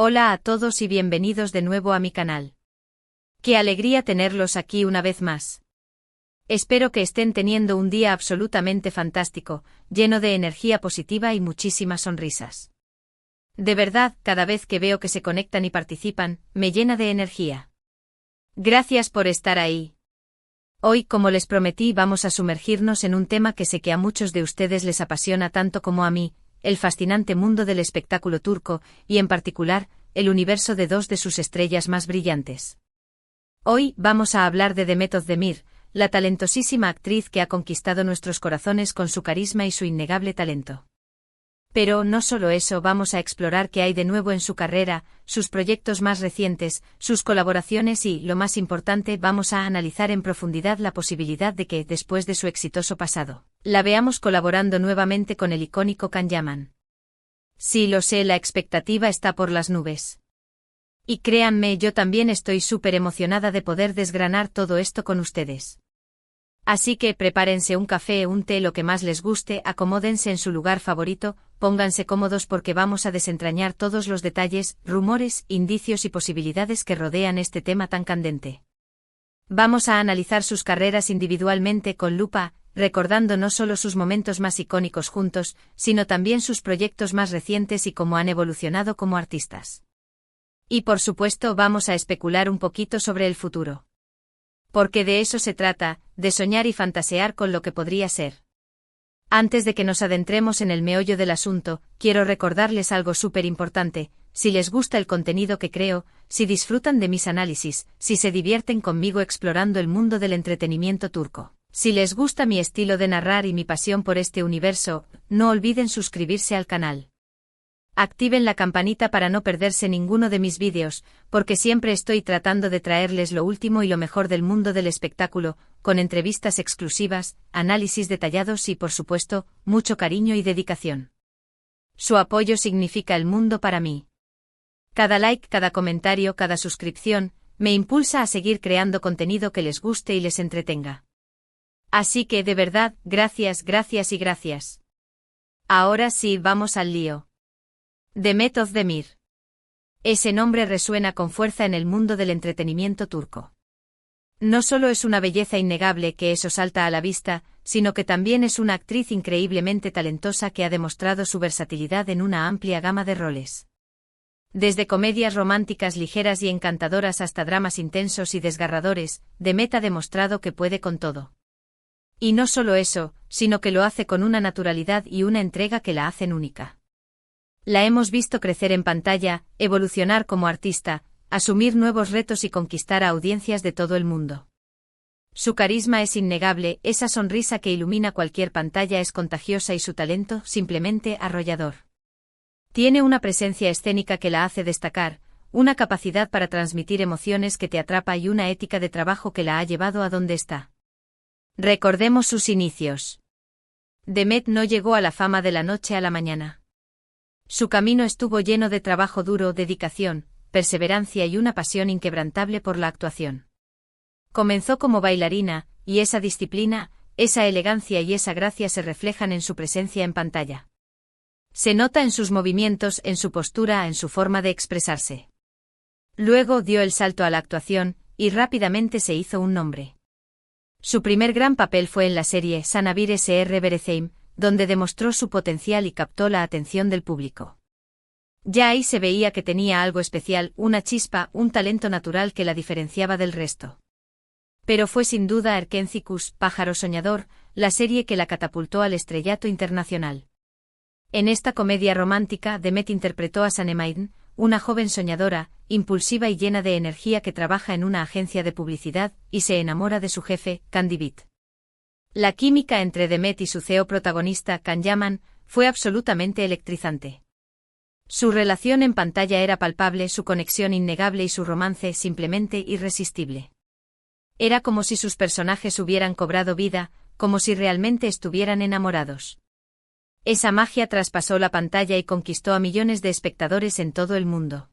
Hola a todos y bienvenidos de nuevo a mi canal. Qué alegría tenerlos aquí una vez más. Espero que estén teniendo un día absolutamente fantástico, lleno de energía positiva y muchísimas sonrisas. De verdad, cada vez que veo que se conectan y participan, me llena de energía. Gracias por estar ahí. Hoy, como les prometí, vamos a sumergirnos en un tema que sé que a muchos de ustedes les apasiona tanto como a mí, el fascinante mundo del espectáculo turco, y en particular, el universo de dos de sus estrellas más brillantes. Hoy vamos a hablar de Demet Özdemir, la talentosísima actriz que ha conquistado nuestros corazones con su carisma y su innegable talento. Pero no solo eso, vamos a explorar qué hay de nuevo en su carrera, sus proyectos más recientes, sus colaboraciones y, lo más importante, vamos a analizar en profundidad la posibilidad de que, después de su exitoso pasado, la veamos colaborando nuevamente con el icónico Can Yaman. Sí, lo sé, la expectativa está por las nubes. Y créanme, yo también estoy súper emocionada de poder desgranar todo esto con ustedes. Así que prepárense un café o un té, lo que más les guste, acomódense en su lugar favorito, pónganse cómodos porque vamos a desentrañar todos los detalles, rumores, indicios y posibilidades que rodean este tema tan candente. Vamos a analizar sus carreras individualmente con lupa, recordando no solo sus momentos más icónicos juntos, sino también sus proyectos más recientes y cómo han evolucionado como artistas. Y por supuesto vamos a especular un poquito sobre el futuro. Porque de eso se trata, de soñar y fantasear con lo que podría ser. Antes de que nos adentremos en el meollo del asunto, quiero recordarles algo súper importante: si les gusta el contenido que creo, si disfrutan de mis análisis, si se divierten conmigo explorando el mundo del entretenimiento turco, si les gusta mi estilo de narrar y mi pasión por este universo, no olviden suscribirse al canal. Activen la campanita para no perderse ninguno de mis vídeos, porque siempre estoy tratando de traerles lo último y lo mejor del mundo del espectáculo, con entrevistas exclusivas, análisis detallados y, por supuesto, mucho cariño y dedicación. Su apoyo significa el mundo para mí. Cada like, cada comentario, cada suscripción, me impulsa a seguir creando contenido que les guste y les entretenga. Así que, de verdad, gracias, gracias y gracias. Ahora sí, vamos al lío. Demet Özdemir. Ese nombre resuena con fuerza en el mundo del entretenimiento turco. No solo es una belleza innegable que eso salta a la vista, sino que también es una actriz increíblemente talentosa que ha demostrado su versatilidad en una amplia gama de roles. Desde comedias románticas ligeras y encantadoras hasta dramas intensos y desgarradores, Demet ha demostrado que puede con todo. Y no solo eso, sino que lo hace con una naturalidad y una entrega que la hacen única. La hemos visto crecer en pantalla, evolucionar como artista, asumir nuevos retos y conquistar a audiencias de todo el mundo. Su carisma es innegable, esa sonrisa que ilumina cualquier pantalla es contagiosa y su talento, simplemente arrollador. Tiene una presencia escénica que la hace destacar, una capacidad para transmitir emociones que te atrapa y una ética de trabajo que la ha llevado a donde está. Recordemos sus inicios. Demet no llegó a la fama de la noche a la mañana. Su camino estuvo lleno de trabajo duro, dedicación, perseverancia y una pasión inquebrantable por la actuación. Comenzó como bailarina, y esa disciplina, esa elegancia y esa gracia se reflejan en su presencia en pantalla. Se nota en sus movimientos, en su postura, en su forma de expresarse. Luego dio el salto a la actuación, y rápidamente se hizo un nombre. Su primer gran papel fue en la serie Sana Bir Sr. Bereceğim, donde demostró su potencial y captó la atención del público. Ya ahí se veía que tenía algo especial, una chispa, un talento natural que la diferenciaba del resto. Pero fue sin duda Erkenci Kuş, Pájaro Soñador, la serie que la catapultó al estrellato internacional. En esta comedia romántica, Demet interpretó a Sanem, una joven soñadora, impulsiva y llena de energía que trabaja en una agencia de publicidad, y se enamora de su jefe, Can Divit. La química entre Demet y su CEO protagonista, Can Yaman, fue absolutamente electrizante. Su relación en pantalla era palpable, su conexión innegable y su romance simplemente irresistible. Era como si sus personajes hubieran cobrado vida, como si realmente estuvieran enamorados. Esa magia traspasó la pantalla y conquistó a millones de espectadores en todo el mundo.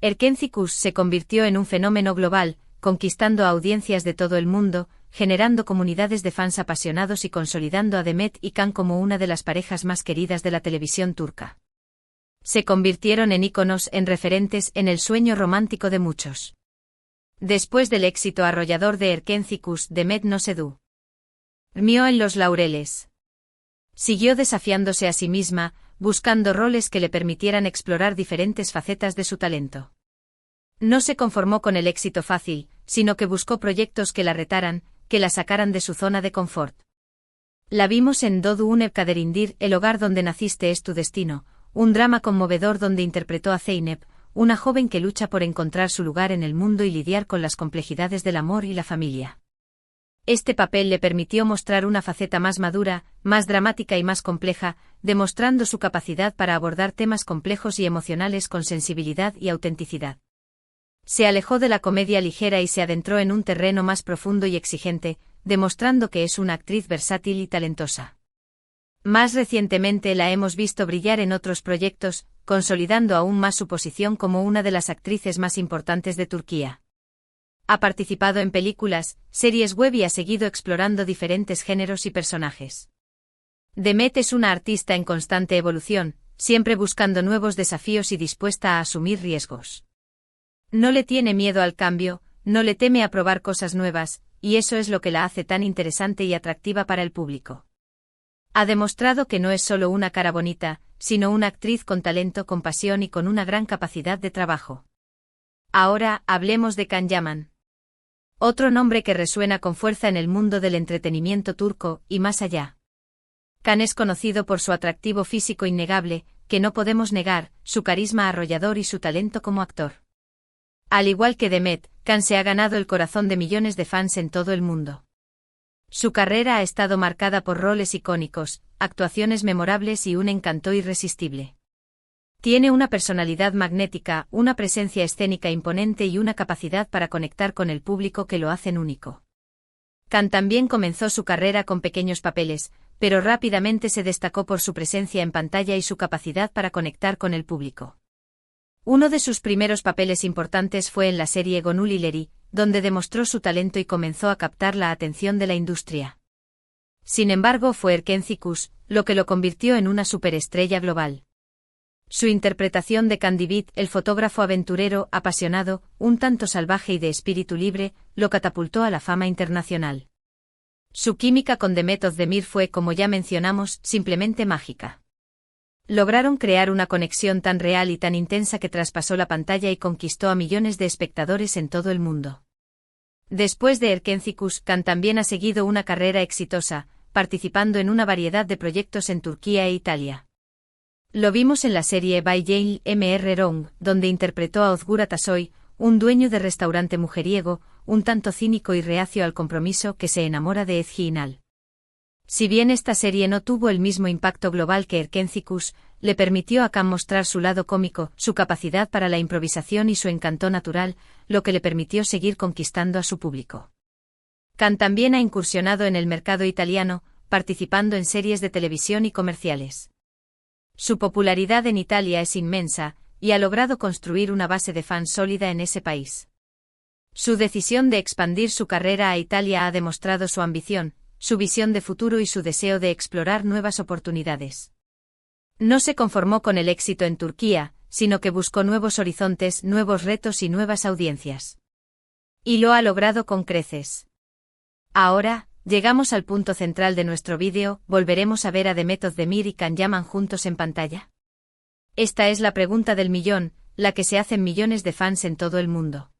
Erkenci Kuş se convirtió en un fenómeno global, conquistando a audiencias de todo el mundo, generando comunidades de fans apasionados y consolidando a Demet y Can como una de las parejas más queridas de la televisión turca. Se convirtieron en íconos, en referentes, en el sueño romántico de muchos. Después del éxito arrollador de Erkénthicus, Demet no se durmió en los laureles. Siguió desafiándose a sí misma, buscando roles que le permitieran explorar diferentes facetas de su talento. No se conformó con el éxito fácil, sino que buscó proyectos que la retaran, que la sacaran de su zona de confort. La vimos en Dodu Une Kaderindir, El hogar donde naciste es tu destino, un drama conmovedor donde interpretó a Zeynep, una joven que lucha por encontrar su lugar en el mundo y lidiar con las complejidades del amor y la familia. Este papel le permitió mostrar una faceta más madura, más dramática y más compleja, demostrando su capacidad para abordar temas complejos y emocionales con sensibilidad y autenticidad. Se alejó de la comedia ligera y se adentró en un terreno más profundo y exigente, demostrando que es una actriz versátil y talentosa. Más recientemente la hemos visto brillar en otros proyectos, consolidando aún más su posición como una de las actrices más importantes de Turquía. Ha participado en películas, series web y ha seguido explorando diferentes géneros y personajes. Demet es una artista en constante evolución, siempre buscando nuevos desafíos y dispuesta a asumir riesgos. No le tiene miedo al cambio, no le teme a probar cosas nuevas, y eso es lo que la hace tan interesante y atractiva para el público. Ha demostrado que no es solo una cara bonita, sino una actriz con talento, con pasión y con una gran capacidad de trabajo. Ahora, hablemos de Can Yaman. Otro nombre que resuena con fuerza en el mundo del entretenimiento turco, y más allá. Can es conocido por su atractivo físico innegable, que no podemos negar, su carisma arrollador y su talento como actor. Al igual que Demet, Can se ha ganado el corazón de millones de fans en todo el mundo. Su carrera ha estado marcada por roles icónicos, actuaciones memorables y un encanto irresistible. Tiene una personalidad magnética, una presencia escénica imponente y una capacidad para conectar con el público que lo hacen único. Can también comenzó su carrera con pequeños papeles, pero rápidamente se destacó por su presencia en pantalla y su capacidad para conectar con el público. Uno de sus primeros papeles importantes fue en la serie Gönül İleri, donde demostró su talento y comenzó a captar la atención de la industria. Sin embargo, fue Erkénthicus lo que lo convirtió en una superestrella global. Su interpretación de Can Divit, el fotógrafo aventurero, apasionado, un tanto salvaje y de espíritu libre, lo catapultó a la fama internacional. Su química con Demet Özdemir fue, como ya mencionamos, simplemente mágica. Lograron crear una conexión tan real y tan intensa que traspasó la pantalla y conquistó a millones de espectadores en todo el mundo. Después de Erkénthicus, Can también ha seguido una carrera exitosa, participando en una variedad de proyectos en Turquía e Italia. Lo vimos en la serie Bay Jail Mr. Rong, donde interpretó a Özgür Atasoy, un dueño de restaurante mujeriego, un tanto cínico y reacio al compromiso, que se enamora de Ezgi Ünal. Si bien esta serie no tuvo el mismo impacto global que Erkénthicus, le permitió a Can mostrar su lado cómico, su capacidad para la improvisación y su encanto natural, lo que le permitió seguir conquistando a su público. Can también ha incursionado en el mercado italiano, participando en series de televisión y comerciales. Su popularidad en Italia es inmensa, y ha logrado construir una base de fans sólida en ese país. Su decisión de expandir su carrera a Italia ha demostrado su ambición, su visión de futuro y su deseo de explorar nuevas oportunidades. No se conformó con el éxito en Turquía, sino que buscó nuevos horizontes, nuevos retos y nuevas audiencias. Y lo ha logrado con creces. Ahora, llegamos al punto central de nuestro vídeo, ¿volveremos a ver a Demet Özdemir y Can Yaman juntos en pantalla? Esta es la pregunta del millón, la que se hacen millones de fans en todo el mundo.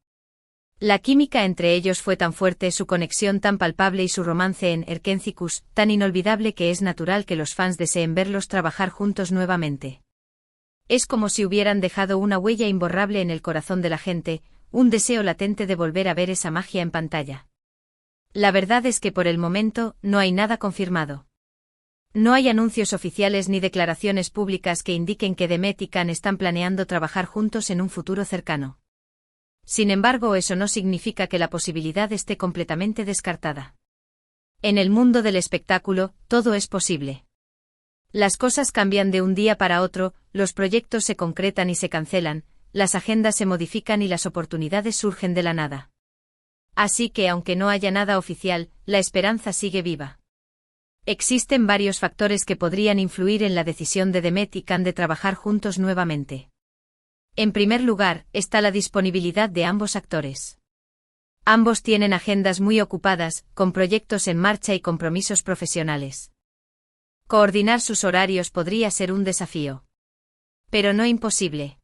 La química entre ellos fue tan fuerte, su conexión tan palpable y su romance en Erkénthicus tan inolvidable que es natural que los fans deseen verlos trabajar juntos nuevamente. Es como si hubieran dejado una huella imborrable en el corazón de la gente, un deseo latente de volver a ver esa magia en pantalla. La verdad es que por el momento no hay nada confirmado. No hay anuncios oficiales ni declaraciones públicas que indiquen que Demet y Can están planeando trabajar juntos en un futuro cercano. Sin embargo, eso no significa que la posibilidad esté completamente descartada. En el mundo del espectáculo, todo es posible. Las cosas cambian de un día para otro, los proyectos se concretan y se cancelan, las agendas se modifican y las oportunidades surgen de la nada. Así que, aunque no haya nada oficial, la esperanza sigue viva. Existen varios factores que podrían influir en la decisión de Demet y Can de trabajar juntos nuevamente. En primer lugar, está la disponibilidad de ambos actores. Ambos tienen agendas muy ocupadas, con proyectos en marcha y compromisos profesionales. Coordinar sus horarios podría ser un desafío. Pero no imposible.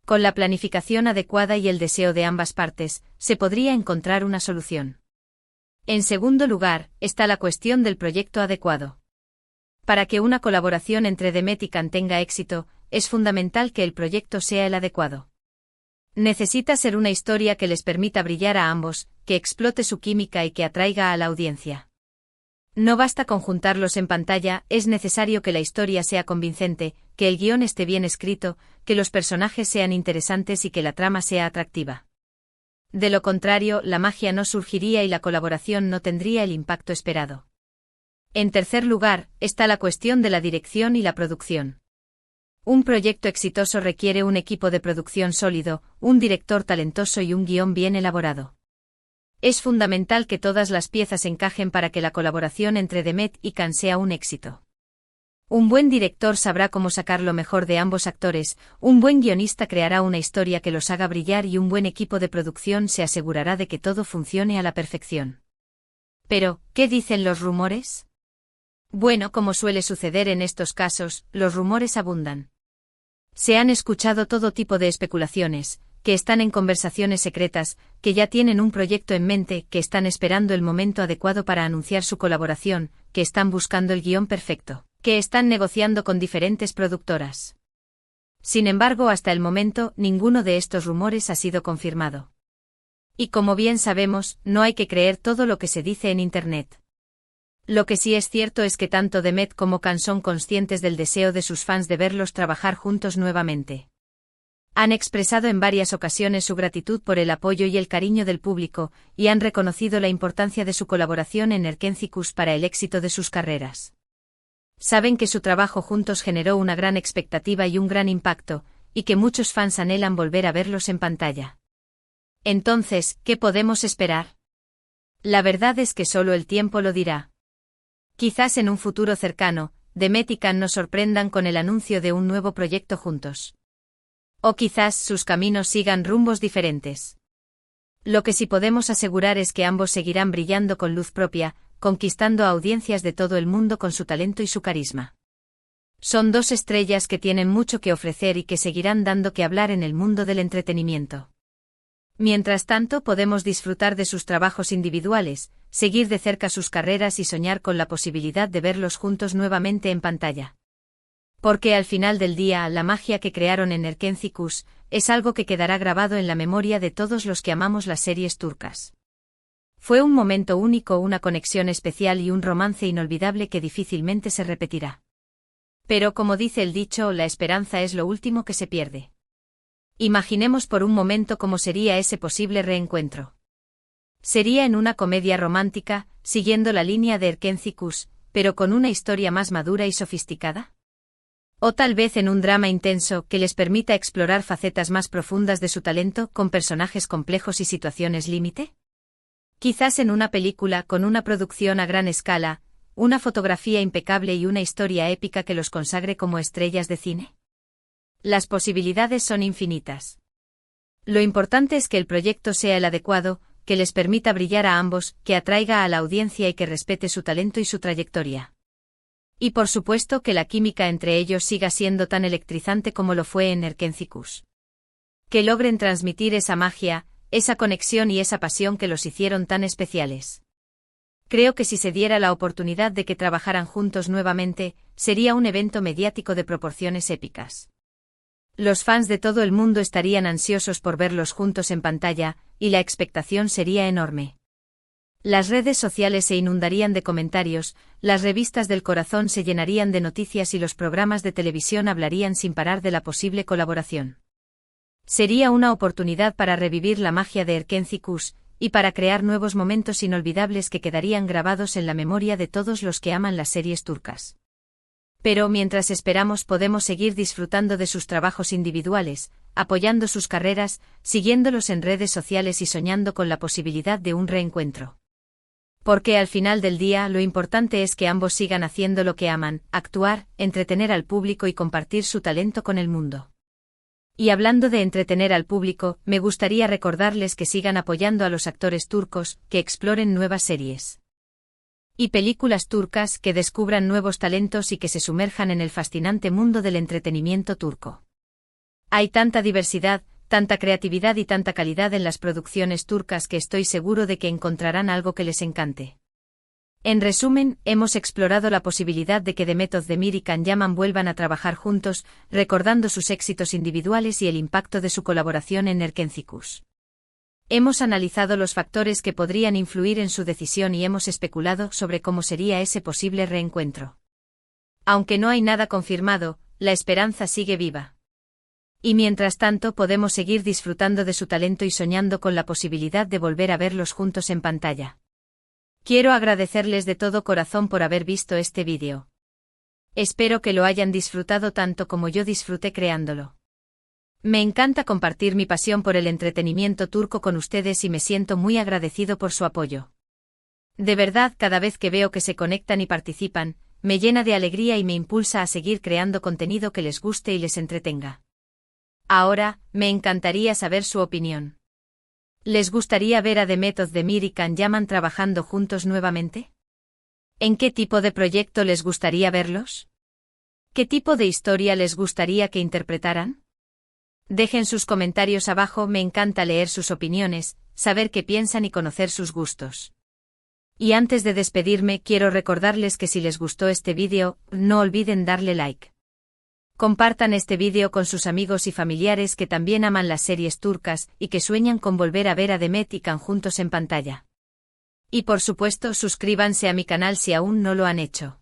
Con la planificación adecuada y el deseo de ambas partes, se podría encontrar una solución. En segundo lugar, está la cuestión del proyecto adecuado. Para que una colaboración entre Demet y Can tenga éxito, es fundamental que el proyecto sea el adecuado. Necesita ser una historia que les permita brillar a ambos, que explote su química y que atraiga a la audiencia. No basta con juntarlos en pantalla, es necesario que la historia sea convincente, que el guión esté bien escrito, que los personajes sean interesantes y que la trama sea atractiva. De lo contrario, la magia no surgiría y la colaboración no tendría el impacto esperado. En tercer lugar, está la cuestión de la dirección y la producción. Un proyecto exitoso requiere un equipo de producción sólido, un director talentoso y un guión bien elaborado. Es fundamental que todas las piezas encajen para que la colaboración entre Demet y Can sea un éxito. Un buen director sabrá cómo sacar lo mejor de ambos actores, un buen guionista creará una historia que los haga brillar y un buen equipo de producción se asegurará de que todo funcione a la perfección. Pero, ¿qué dicen los rumores? Bueno, como suele suceder en estos casos, los rumores abundan. Se han escuchado todo tipo de especulaciones, que están en conversaciones secretas, que ya tienen un proyecto en mente, que están esperando el momento adecuado para anunciar su colaboración, que están buscando el guión perfecto, que están negociando con diferentes productoras. Sin embargo, hasta el momento, ninguno de estos rumores ha sido confirmado. Y como bien sabemos, no hay que creer todo lo que se dice en Internet. Lo que sí es cierto es que tanto Demet como Can son conscientes del deseo de sus fans de verlos trabajar juntos nuevamente. Han expresado en varias ocasiones su gratitud por el apoyo y el cariño del público, y han reconocido la importancia de su colaboración en Erkénzicus para el éxito de sus carreras. Saben que su trabajo juntos generó una gran expectativa y un gran impacto, y que muchos fans anhelan volver a verlos en pantalla. Entonces, ¿qué podemos esperar? La verdad es que solo el tiempo lo dirá. Quizás en un futuro cercano, Demet y Can nos sorprendan con el anuncio de un nuevo proyecto juntos. O quizás sus caminos sigan rumbos diferentes. Lo que sí podemos asegurar es que ambos seguirán brillando con luz propia, conquistando a audiencias de todo el mundo con su talento y su carisma. Son dos estrellas que tienen mucho que ofrecer y que seguirán dando que hablar en el mundo del entretenimiento. Mientras tanto, podemos disfrutar de sus trabajos individuales, seguir de cerca sus carreras y soñar con la posibilidad de verlos juntos nuevamente en pantalla. Porque al final del día, la magia que crearon en Erkénzicus es algo que quedará grabado en la memoria de todos los que amamos las series turcas. Fue un momento único, una conexión especial y un romance inolvidable que difícilmente se repetirá. Pero como dice el dicho, la esperanza es lo último que se pierde. Imaginemos por un momento cómo sería ese posible reencuentro. Sería en una comedia romántica, siguiendo la línea de Erkénzicus, pero con una historia más madura y sofisticada. O tal vez en un drama intenso que les permita explorar facetas más profundas de su talento con personajes complejos y situaciones límite. Quizás en una película con una producción a gran escala, una fotografía impecable y una historia épica que los consagre como estrellas de cine. Las posibilidades son infinitas. Lo importante es que el proyecto sea el adecuado, que les permita brillar a ambos, que atraiga a la audiencia y que respete su talento y su trayectoria. Y por supuesto que la química entre ellos siga siendo tan electrizante como lo fue en Erkénzicus. Que logren transmitir esa magia, esa conexión y esa pasión que los hicieron tan especiales. Creo que si se diera la oportunidad de que trabajaran juntos nuevamente, sería un evento mediático de proporciones épicas. Los fans de todo el mundo estarían ansiosos por verlos juntos en pantalla, y la expectación sería enorme. Las redes sociales se inundarían de comentarios, las revistas del corazón se llenarían de noticias y los programas de televisión hablarían sin parar de la posible colaboración. Sería una oportunidad para revivir la magia de Erkénzicus, y para crear nuevos momentos inolvidables que quedarían grabados en la memoria de todos los que aman las series turcas. Pero mientras esperamos podemos seguir disfrutando de sus trabajos individuales, apoyando sus carreras, siguiéndolos en redes sociales y soñando con la posibilidad de un reencuentro. Porque al final del día lo importante es que ambos sigan haciendo lo que aman, actuar, entretener al público y compartir su talento con el mundo. Y hablando de entretener al público, me gustaría recordarles que sigan apoyando a los actores turcos, que exploren nuevas series y películas turcas, que descubran nuevos talentos y que se sumerjan en el fascinante mundo del entretenimiento turco. Hay tanta diversidad, tanta creatividad y tanta calidad en las producciones turcas que estoy seguro de que encontrarán algo que les encante. En resumen, hemos explorado la posibilidad de que Demet Özdemir y Can Yaman vuelvan a trabajar juntos, recordando sus éxitos individuales y el impacto de su colaboración en Erkencikus. Hemos analizado los factores que podrían influir en su decisión y hemos especulado sobre cómo sería ese posible reencuentro. Aunque no hay nada confirmado, la esperanza sigue viva. Y mientras tanto podemos seguir disfrutando de su talento y soñando con la posibilidad de volver a verlos juntos en pantalla. Quiero agradecerles de todo corazón por haber visto este vídeo. Espero que lo hayan disfrutado tanto como yo disfruté creándolo. Me encanta compartir mi pasión por el entretenimiento turco con ustedes y me siento muy agradecido por su apoyo. De verdad, cada vez que veo que se conectan y participan, me llena de alegría y me impulsa a seguir creando contenido que les guste y les entretenga. Ahora, me encantaría saber su opinión. ¿Les gustaría ver a Demet Özdemir y Can Yaman trabajando juntos nuevamente? ¿En qué tipo de proyecto les gustaría verlos? ¿Qué tipo de historia les gustaría que interpretaran? Dejen sus comentarios abajo, me encanta leer sus opiniones, saber qué piensan y conocer sus gustos. Y antes de despedirme, quiero recordarles que si les gustó este vídeo, no olviden darle like. Compartan este vídeo con sus amigos y familiares que también aman las series turcas y que sueñan con volver a ver a Demet y Can juntos en pantalla. Y por supuesto, suscríbanse a mi canal si aún no lo han hecho.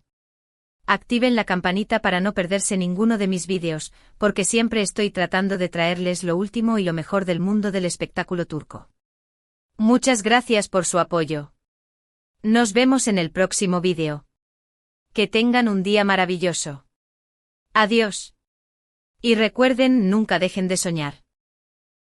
Activen la campanita para no perderse ninguno de mis vídeos, porque siempre estoy tratando de traerles lo último y lo mejor del mundo del espectáculo turco. Muchas gracias por su apoyo. Nos vemos en el próximo vídeo. Que tengan un día maravilloso. Adiós. Y recuerden, nunca dejen de soñar.